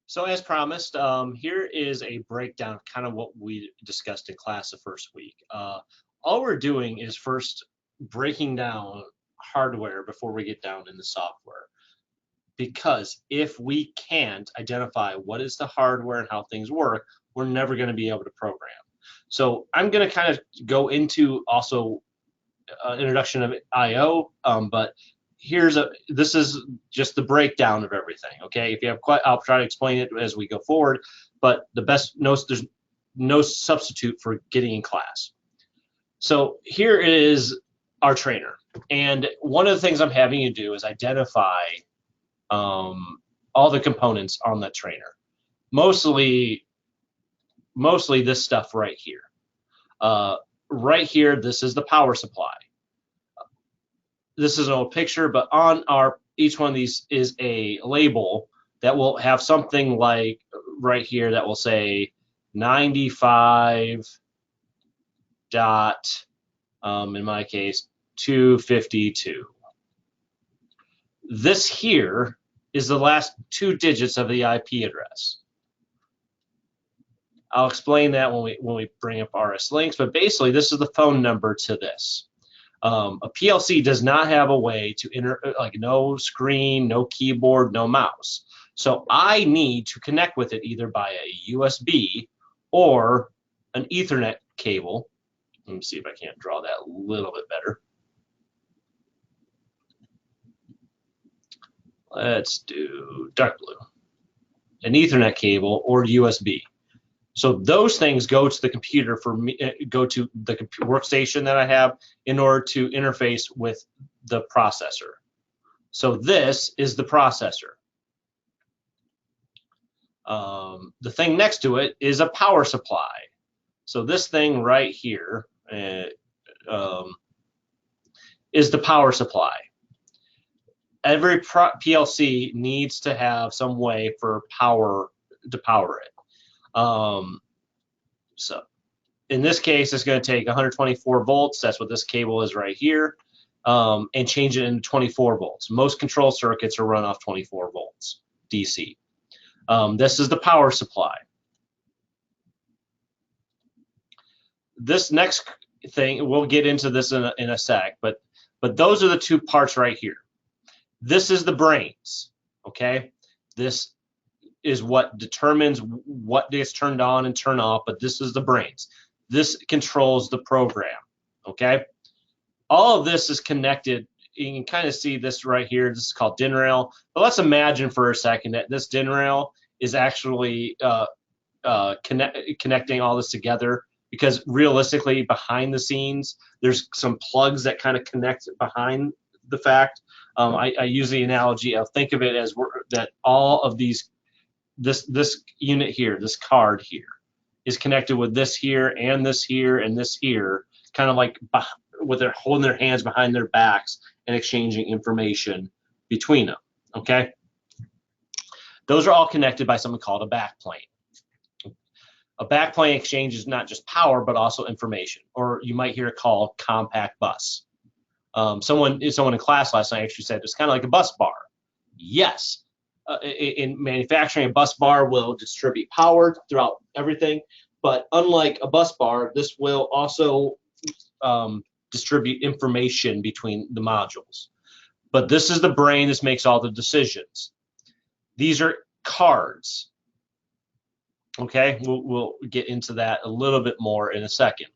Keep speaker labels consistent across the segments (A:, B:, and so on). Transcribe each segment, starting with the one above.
A: So as promised, here is a breakdown of kind of what we discussed in class the first week. All we're doing is first breaking down hardware before we get down into software. Because if we can't identify what is the hardware and how things work, we're never going to be able to program. So I'm going to kind of go into also introduction of I/O, but this is just the breakdown of everything. Okay, if you have I'll try to explain it as we go forward, but there's no substitute for getting in class. So here is our trainer, and one of the things I'm having you do is identify all the components on that trainer. Mostly this stuff right here. Right here, this is the power supply. This is an old picture, but on each one of these is a label that will have something like right here that will say 95 dot, in my case, 252. This here is the last 2 digits of the IP address. I'll explain that when we bring up RSLinx, but basically this is the phone number to this. A PLC does not have a way to like no screen, no keyboard, no mouse. So I need to connect with it either by a USB or an Ethernet cable. Let me see if I can't draw that a little bit better. Let's do dark blue. An Ethernet cable or USB. So those things go to the computer for me, go to the workstation that I have in order to interface with the processor. So this is the processor. The thing next to it is a power supply. So this thing right here is the power supply. Every PLC needs to have some way for power to power it. So in this case, it's going to take 124 volts. That's what this cable is right here, and change it into 24 volts. Most control circuits are run off 24 volts DC. This is the power supply. This next thing, we'll get into this in a sec, but those are the 2 parts right here. This is the brains, okay? This is what determines what gets turned on and turned off, but this is the brains. This controls the program, okay? All of this is connected. You can kind of see this right here. This is called DIN rail. But let's imagine for a second that this DIN rail is actually connecting all this together, because realistically, behind the scenes, there's some plugs that kind of connect behind the fact. I use the analogy of, think of it as that all of these, this unit here, this card here, is connected with this here and this here and this here, kind of like with their holding their hands behind their backs and exchanging information between them. Okay, those are all connected by something called a backplane. A backplane exchanges not just power but also information, or you might hear it called compact bus. Someone in class last night actually said it's kind of like a bus bar. Yes. In manufacturing, a bus bar will distribute power throughout everything, but unlike a bus bar, this will also distribute information between the modules. But this is the brain. This makes all the decisions. These are cards. Okay, we'll get into that a little bit more in a second.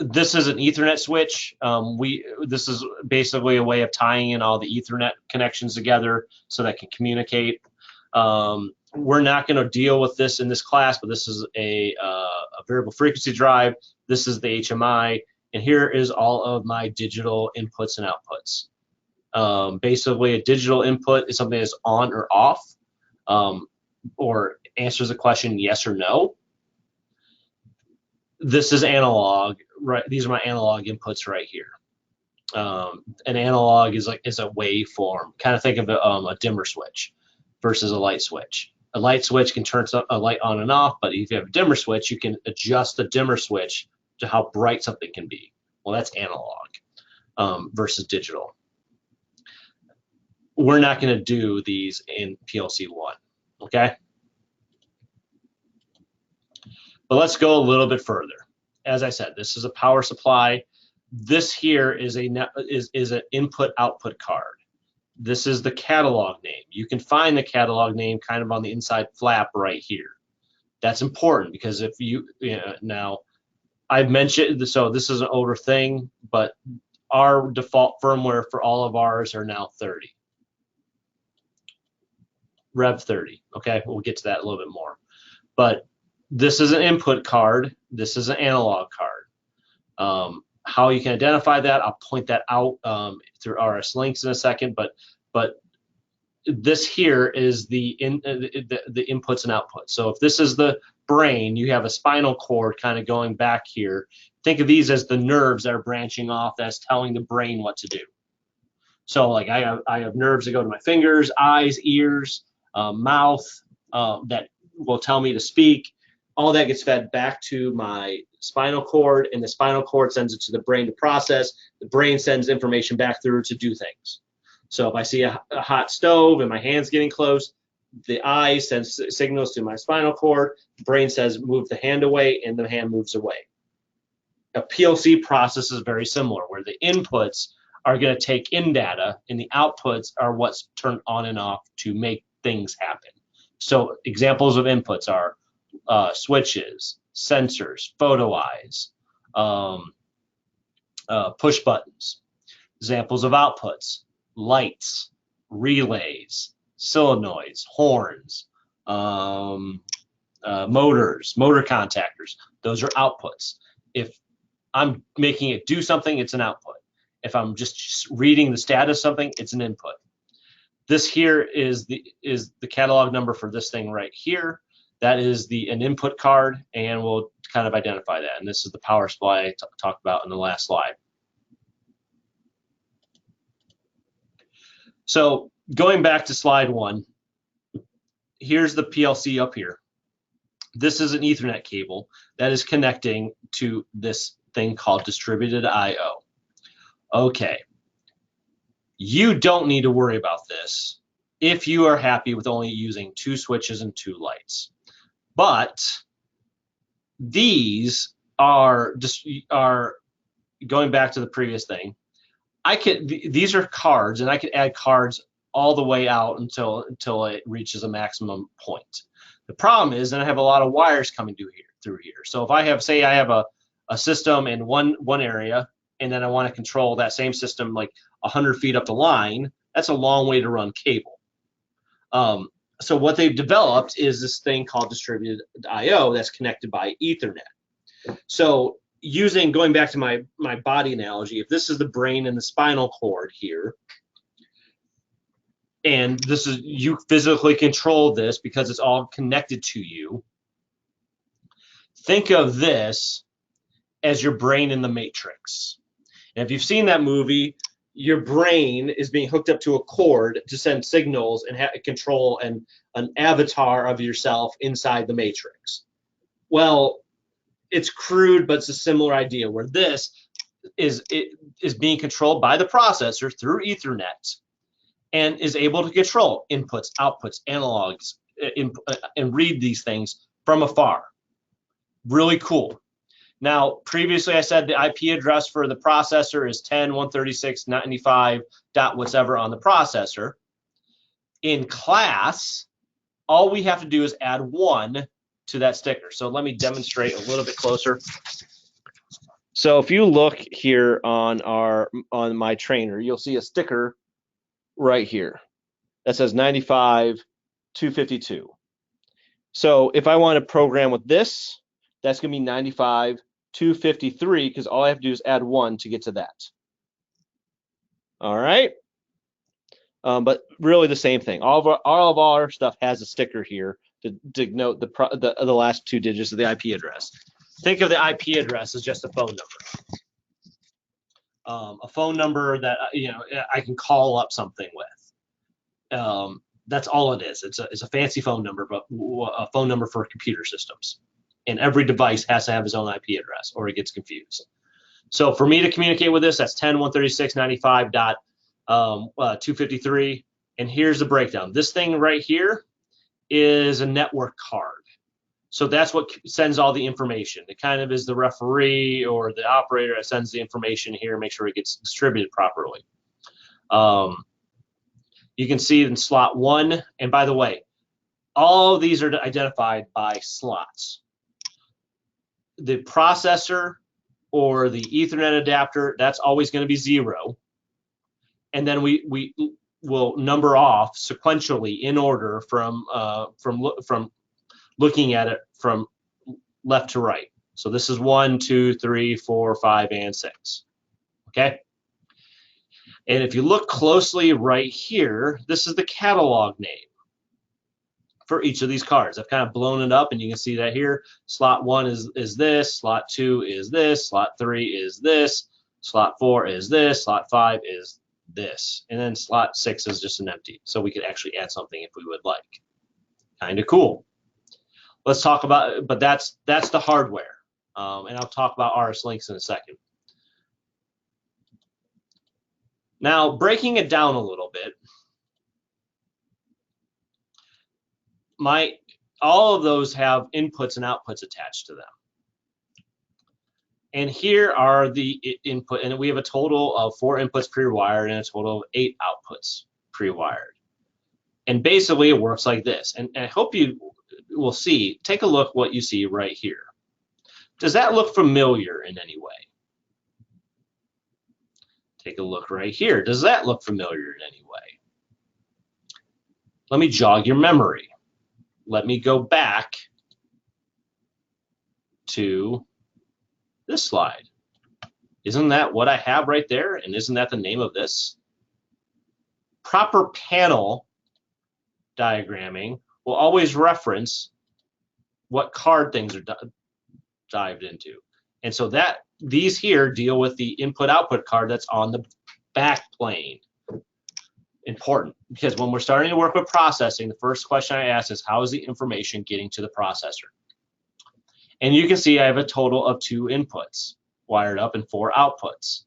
A: This is an Ethernet switch. This is basically a way of tying in all the Ethernet connections together so that can communicate. We're not going to deal with this in this class, but this is a variable frequency drive. This is the HMI, and here is all of my digital inputs and outputs. Basically, a digital input is something that's on or off, or answers a question yes or no. This is analog, right? These are my analog inputs right here. An analog is a waveform. Kind of think of a dimmer switch versus a light switch. A light switch can turn a light on and off, but if you have a dimmer switch, you can adjust the dimmer switch to how bright something can be. Well, that's analog versus digital. we're not going to do these in PLC 1, okay? But let's go a little bit further. As I said, this is a power supply. This here is an input-output card. This is the catalog name. You can find the catalog name kind of on the inside flap right here. That's important because if now I've mentioned, so this is an older thing, but our default firmware for all of ours are now 30. Rev 30, okay? We'll get to that a little bit more. But this is an input card. This is an analog card. How you can identify that, I'll point that out through RSLinx in a second, but this here is the inputs and outputs. So if this is the brain, you have a spinal cord kind of going back here. Think of these as the nerves that are branching off that's telling the brain what to do. So like I have nerves that go to my fingers, eyes, ears, mouth, that will tell me to speak. All that gets fed back to my spinal cord, and the spinal cord sends it to the brain to process. The brain sends information back through to do things. So if I see a hot stove and my hand's getting close, the eye sends signals to my spinal cord. The brain says move the hand away, and the hand moves away. A PLC process is very similar, where the inputs are going to take in data, and the outputs are what's turned on and off to make things happen. So examples of inputs are switches, sensors, photo eyes, push buttons. Examples of outputs: lights, relays, solenoids, horns, motors, motor contactors. Those are outputs. If I'm making it do something, it's an output. If I'm just reading the status of something, it's an input. This here is the catalog number for this thing right here. That is an input card, and we'll kind of identify that. And this is the power supply I talked about in the last slide. So going back to slide 1, here's the PLC up here. This is an Ethernet cable that is connecting to this thing called distributed I/O. Okay, you don't need to worry about this if you are happy with only using 2 switches and 2 lights. But these are going back to the previous thing. These are cards, and I could add cards all the way out until it reaches a maximum point. The problem is, then I have a lot of wires coming through here. So if I have, say, I have a system in one area, and then I want to control that same system like 100 feet up the line, that's a long way to run cable. So what they've developed is this thing called distributed I/O that's connected by Ethernet. So going back to my body analogy, if this is the brain and the spinal cord here, and this is, you physically control this because it's all connected to you, think of this as your brain in the Matrix. And if you've seen that movie, your brain is being hooked up to a cord to send signals and control an avatar of yourself inside the Matrix. Well, it's crude, but it's a similar idea, where this is being controlled by the processor through Ethernet and is able to control inputs, outputs, analogs, and read these things from afar. Really cool. Now, previously I said the IP address for the processor is 10.136.95. whatever on the processor. In class, all we have to do is add 1 to that sticker. So let me demonstrate a little bit closer. So if you look here on my trainer, you'll see a sticker right here that says 95.252. So if I want to program with this, that's going to be 95.253, because all I have to do is add 1 to get to that. All right. But really the same thing. All of our stuff has a sticker here to denote the last 2 digits of the IP address. Think of the IP address as just a phone number. A phone number that I can call up something with. That's all it is. It's a fancy phone number, but a phone number for computer systems. And every device has to have its own IP address, or it gets confused. So for me to communicate with this, that's 10.136.95.253, And here's the breakdown. This thing right here is a network card. So that's what sends all the information. It kind of is the referee or the operator that sends the information here, make sure it gets distributed properly. You can see in slot 1, and by the way, all of these are identified by slots. The processor or the Ethernet adapter, that's always going to be 0. And then we will number off sequentially in order from looking at it from left to right. So this is 1, 2, 3, 4, 5, and 6. Okay. And if you look closely right here, this is the catalog name for each of these cards. I've kind of blown it up, and you can see that here. Slot 1 is this, slot 2 is this, slot 3 is this, slot 4 is this, slot 5 is this, and then slot 6 is just an empty. So we could actually add something if we would like. Kind of cool. Let's talk about, but that's the hardware, and I'll talk about RSLinx in a second. Now, breaking it down a little bit, all of those have inputs and outputs attached to them. And here are the input, and we have a total of 4 inputs pre-wired and a total of 8 outputs pre-wired. And basically it works like this. And I hope you will see, take a look what you see right here. Does that look familiar in any way? Take a look right here. Does that look familiar in any way? Let me jog your memory. Let me go back to this slide. Isn't that what I have right there? And isn't that the name of this? Proper panel diagramming will always reference what card things are dived into. And so these here deal with the input-output card that's on the back plane. Important, because when we're starting to work with processing, the first question I ask is, how is the information getting to the processor? And you can see I have a total of 2 inputs wired up and 4 outputs.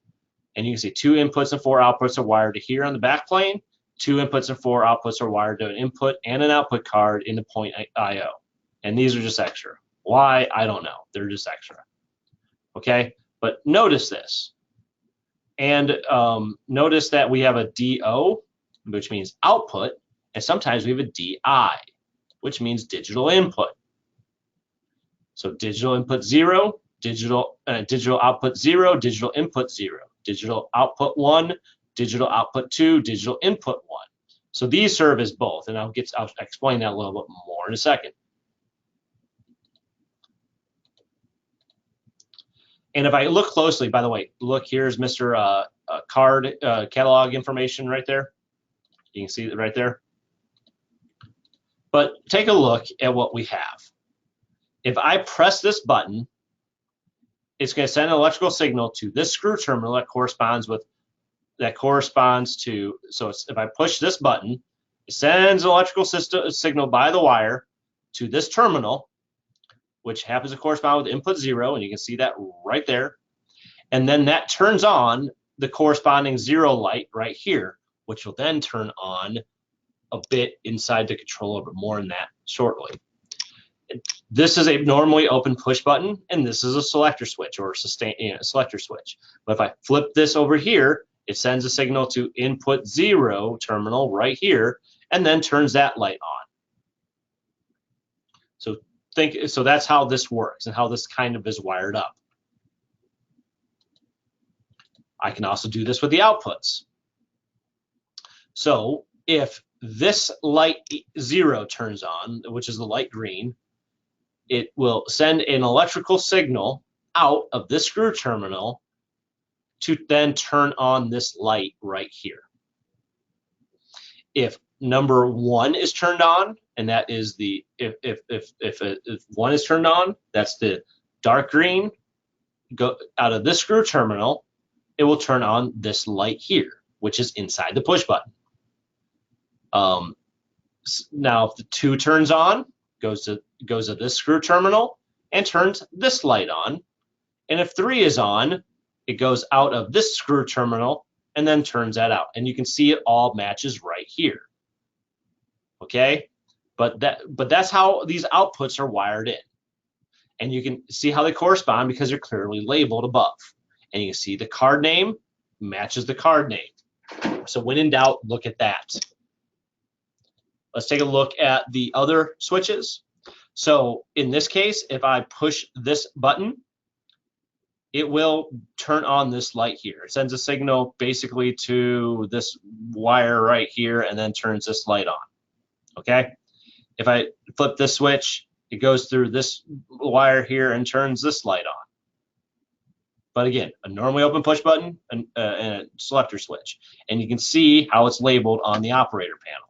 A: And you can see 2 inputs and 4 outputs are wired to here on the back plane. 2 inputs and 4 outputs are wired to an input and an output card in the point I/O. And these are just extra. Why? I don't know. They're just extra. Okay, but notice this. And notice that we have a DO, which means output, and sometimes we have a DI, which means digital input. So digital input 0, digital output 0, digital input 0, digital output 1, digital output 2, digital input 1. So these serve as both, and I'll explain that a little bit more in a second. And if I look closely, by the way, look, here's Mr. Card catalog information right there. You can see it right there. But take a look at what we have. If I press this button, it's going to send an electrical signal to this screw terminal that corresponds to, so if I push this button, it sends an electrical signal by the wire to this terminal, which happens to correspond with input 0, and you can see that right there. And then that turns on the corresponding 0 light right here, which will then turn on a bit inside the controller, but more on that shortly. This is a normally open push button, and this is a selector switch or selector switch. But if I flip this over here, it sends a signal to input 0 terminal right here, and then turns that light on. So that's how this works and how this kind of is wired up. I can also do this with the outputs. So if this light 0 turns on, which is the light green, it will send an electrical signal out of this screw terminal to then turn on this light right here. If number 1 is turned on, and that is the, if 1 is turned on, that's the dark green, go out of this screw terminal, it will turn on this light here, which is inside the push button. Now if the 2 turns on, goes to this screw terminal and turns this light on. And if 3 is on, it goes out of this screw terminal and then turns that out. And you can see it all matches right here. okay? But that's how these outputs are wired in. And you can see how they correspond because they're clearly labeled above. And you can see the card name matches the card name. So when in doubt, look at that. Let's take a look at the other switches. So in this case, if I push this button, it will turn on this light here. It sends a signal basically to this wire right here and then turns this light on, okay? If I flip this switch, it goes through this wire here and turns this light on. But again, a normally open push button and a selector switch. And you can see how it's labeled on the operator panel.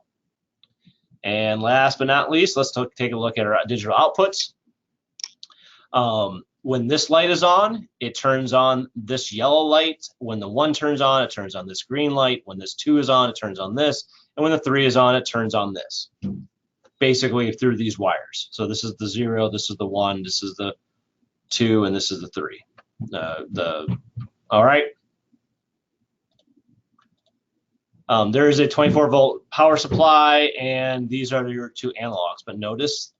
A: And last but not least, let's take a look at our digital outputs. When this light is on, it turns on this yellow light. When the 1 turns on, it turns on this green light. When this 2 is on, it turns on this. And when the 3 is on, it turns on this. Basically through these wires. So this is the 0, this is the 1, this is the 2, and this is the 3. All right. There is a 24-volt power supply, and these are your 2 analogs. But notice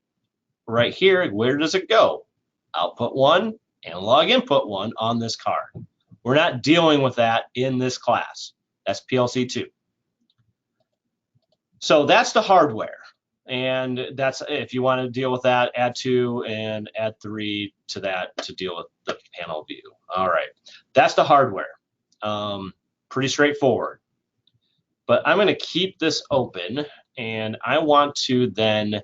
A: right here, where does it go? Output 1, analog input 1 on this card. We're not dealing with that in this class. That's PLC 2. So that's the hardware. And that's, if you want to deal with that, add 2 and add 3 to that to deal with the panel view. All right, that's the hardware. Pretty straightforward. But I'm going to keep this open, and I want to then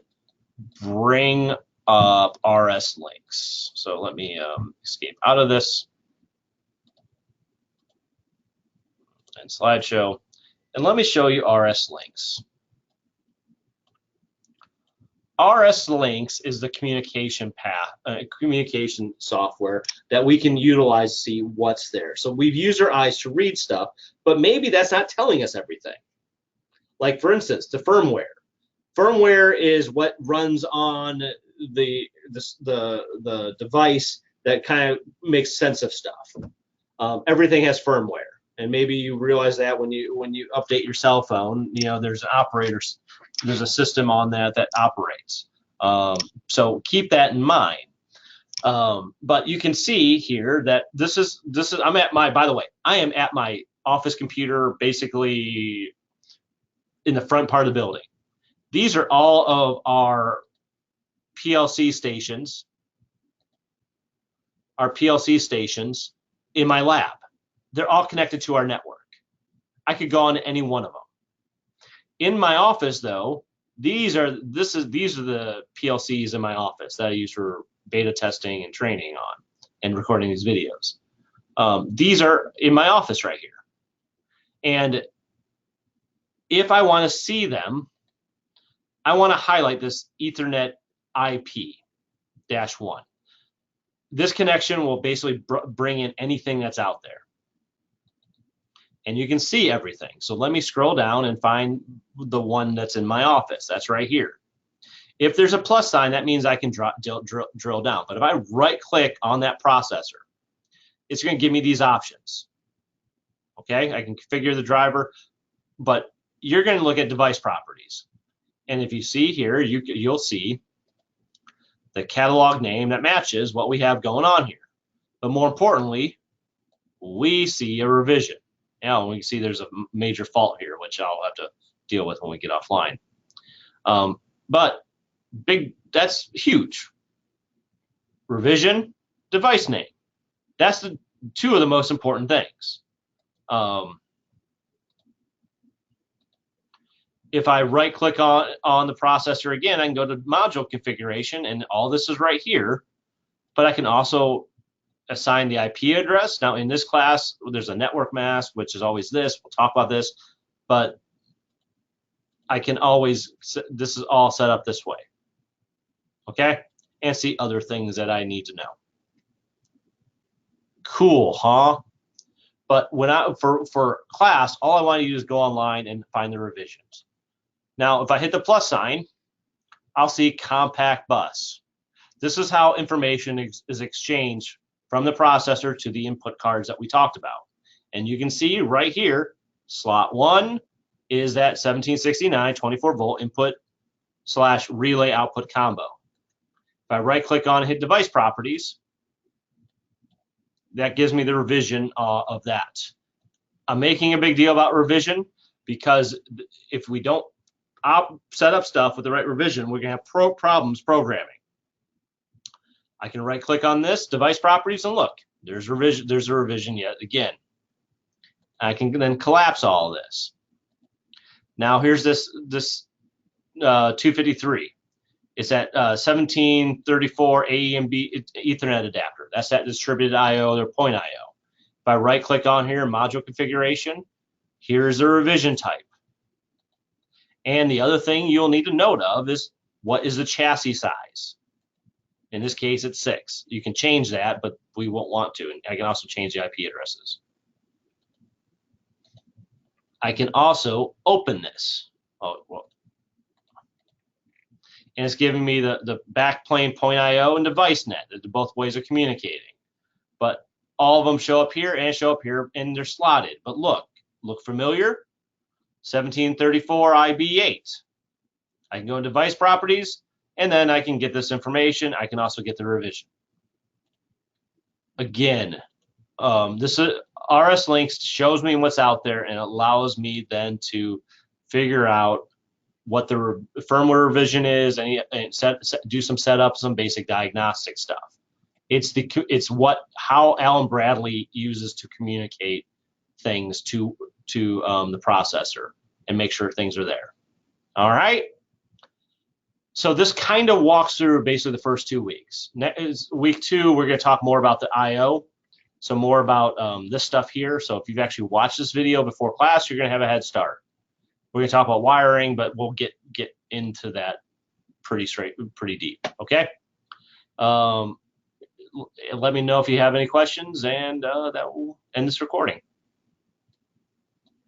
A: bring up RSLinx. So let me escape out of this and slideshow, and let me show you RSLinx. RSLinx is the communication communication software that we can utilize to see what's there. So we've used our eyes to read stuff, but maybe that's not telling us everything. Like for instance, the firmware. Firmware is what runs on the device that kind of makes sense of stuff. Everything has firmware. And maybe you realize that when you update your cell phone, you know, there's an operator, there's a system on that operates. So keep that in mind. But you can see here that this is I'm at my, by the way, I am at my office computer, basically in the front part of the building. These are all of our PLC stations, in my lab. They're all connected to our network. I could go on to any one of them. In my office, though, these are the PLCs in my office that I use for beta testing and training on and recording these videos. These are in my office right here. And if I want to see them, I want to highlight this Ethernet IP-1. This connection will basically bring in anything that's out there. And you can see everything. So let me scroll down and find the one that's in my office. That's right here. If there's a plus sign, that means I can drill down. But if I right click on that processor, it's going to give me these options. Okay, I can configure the driver, but you're going to look at device properties. And if you see here, you'll see the catalog name that matches what we have going on here. But more importantly, we see a revision. Now we can see there's a major fault here, which I'll have to deal with when we get offline. But that's huge. Revision, device name. That's the 2 of the most important things. If I right click on the processor again, I can go to module configuration, and all this is right here. But I can also assign the IP address. Now in this class, there's a network mask, which is always this. We'll talk about this, but I can always, this is all set up this way. Okay, and see other things that I need to know. Cool, huh? But when for class, all I want to do is go online and find the revisions. Now, if I hit the plus sign, I'll see compact bus. This is how information is exchanged from the processor to the input cards that we talked about. And you can see right here, slot 1 is that 1769 24-volt input relay output combo. If I right click on and hit device properties, that gives me the revision of that. I'm making a big deal about revision because if we don't set up stuff with the right revision, we're going to have problems programming. I can right click on this, device properties, and look, there's revision. There's a revision yet again. I can then collapse all of this. Now here's this 253. It's that 1734 AEMB Ethernet adapter. That's that distributed I/O or point I/O. If I right click on here, module configuration, here's the revision type. And the other thing you'll need to note of is what is the chassis size. In this case, it's 6. You can change that, but we won't want to. And I can also change the IP addresses. I can also open this. Oh, well. And it's giving me the backplane point I/O and device net, both ways of communicating. But all of them show up here and show up here, and they're slotted. But look familiar? 1734 IB8. I can go in device properties, and then I can get this information. I can also get the revision. Again, this RSLinx shows me what's out there and allows me then to figure out what the firmware revision is and do some setup, some basic diagnostic stuff. It's how Alan Bradley uses to communicate things to the processor and make sure things are there. All right. So this kind of walks through basically the first 2 weeks. Week 2, we're going to talk more about the I/O, so more about this stuff here. So if you've actually watched this video before class, you're going to have a head start. We're going to talk about wiring, but we'll get into that pretty deep. Okay. Let me know if you have any questions, and that will end this recording.